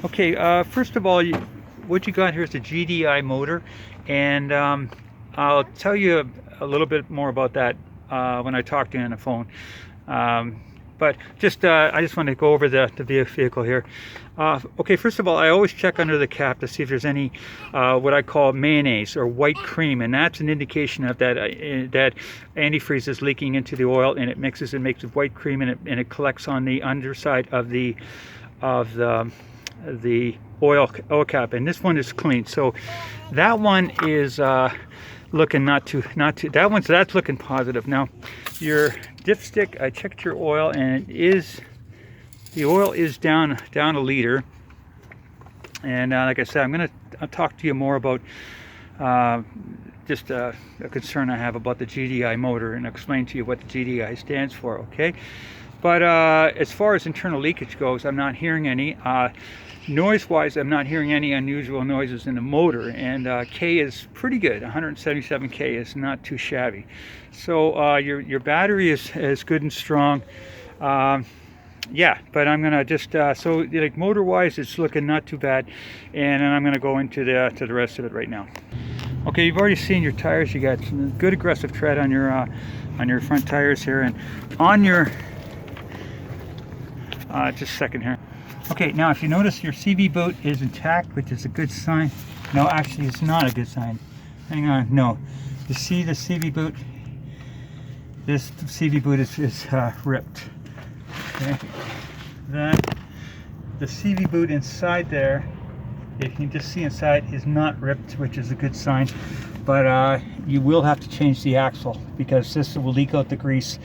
Okay, first of all, what you got here is a GDI motor, and I'll tell you a little bit more about that when I talk to you on the phone. But I just want to go over the vehicle here. Okay, first of all, I always check under the cap to see if there's any what I call mayonnaise or white cream, and that's an indication of that antifreeze is leaking into the oil, and it makes white cream, and it collects on the underside of the oil cap, and this one is clean. So that one is looking not too that's looking positive. Now your dipstick, I checked your oil, and the oil is down a liter, and like I said, I'll talk to you more about just a concern I have about the GDI motor, and explain to you what the GDI stands for. Okay, but as far as internal leakage goes, I'm not hearing any. Noise-wise, I'm not hearing any unusual noises in the motor, and K is pretty good. 177 K is not too shabby. So your battery is good and strong. Yeah, but I'm gonna just so like motor-wise, it's looking not too bad, and then I'm gonna go into the rest of it right now. Okay, you've already seen your tires. You got some good aggressive tread on your front tires here, and on your just a second here. Okay, now if you notice, your CV boot is intact, which is a good sign. No, actually it's not a good sign. Hang on, no. You see the CV boot? This CV boot is ripped. Okay. The CV boot inside there, if you can just see inside, is not ripped, which is a good sign. But you will have to change the axle, because this will leak out the grease,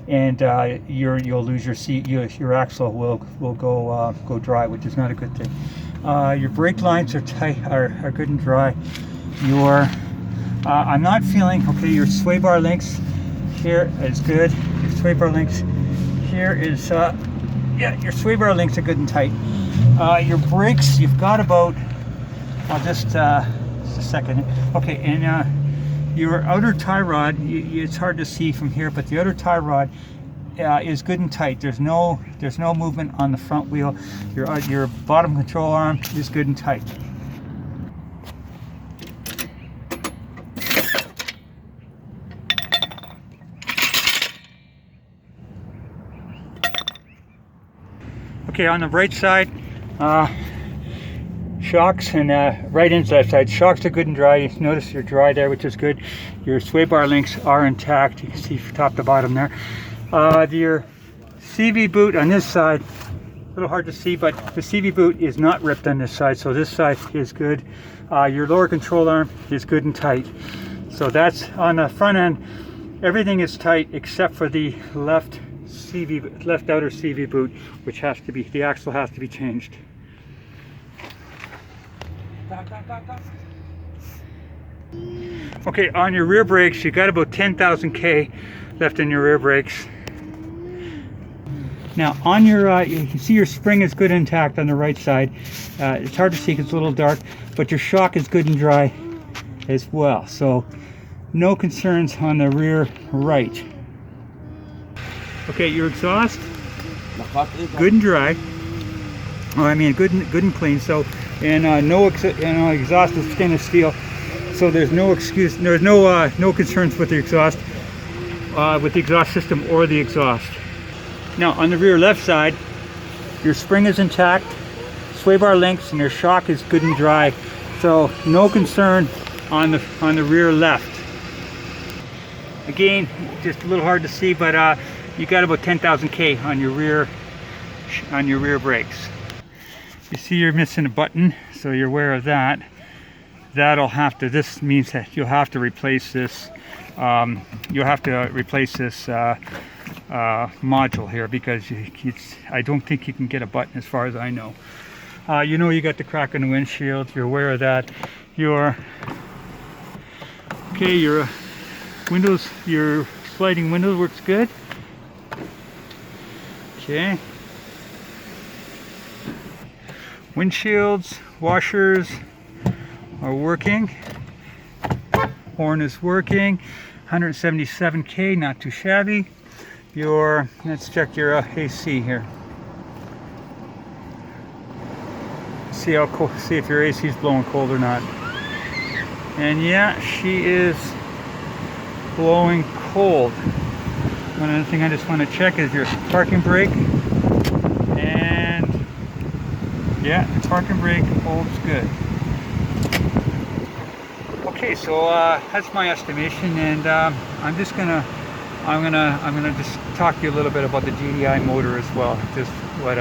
and you'll lose your axle will go dry, which is not a good thing. Your brake lines are tight, are good and dry. I'm not feeling okay. Your sway bar links here is good. Your sway bar links here is yeah, your sway bar links are good and tight. Your brakes, you've got about just a second. Okay, and your outer tie rod, it's hard to see from here, but the outer tie rod is good and tight. There's no movement on the front wheel. Your bottom control arm is good and tight. Okay, on the right side, shocks, and right inside side, shocks are good and dry. You notice you're dry there, which is good. Your sway bar links are intact. You can see from top to bottom there. Your CV boot on this side, a little hard to see, but the CV boot is not ripped on this side, so this side is good. Your lower control arm is good and tight. So that's on the front end. Everything is tight except for the left outer CV boot, which has to be, the axle has to be changed. Okay, on your rear brakes, you got about 10,000 K left in your rear brakes. Now on your, you can see your spring is good and intact on the right side. It's hard to see because it's a little dark, but your shock is good and dry as well. So no concerns on the rear right. Okay, your exhaust, good and dry. Oh, I mean good and clean. So, and no exhaust is stainless steel. So there's no excuse. There's no concerns with the exhaust system or the exhaust. Now on the rear left side, your spring is intact, sway bar links, and your shock is good and dry. So no concern on the rear left. Again, just a little hard to see, but you got about 10,000 K on your rear brakes. You see you're missing a button, so you're aware of that. This means that you'll have to replace this. You'll have to replace this module here, because I don't think you can get a button as far as I know. You know, you got the crack in the windshield. You're aware of that. Your windows, your sliding window works good. Okay. Windshields, washers are working. Horn is working. 177 K, not too shabby. Let's check your AC here. See how cold, see if your AC is blowing cold or not. And yeah, she is blowing cold. One other thing I just want to check is your parking brake. And yeah, the parking brake holds good. Okay, so that's my estimation, and I'm gonna just talk to you a little bit about the GDI motor as well. Just what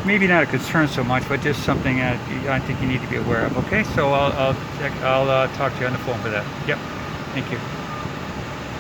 maybe not a concern so much, but just something that I think you need to be aware of. Okay, so I'll talk to you on the phone for that. Yep, thank you.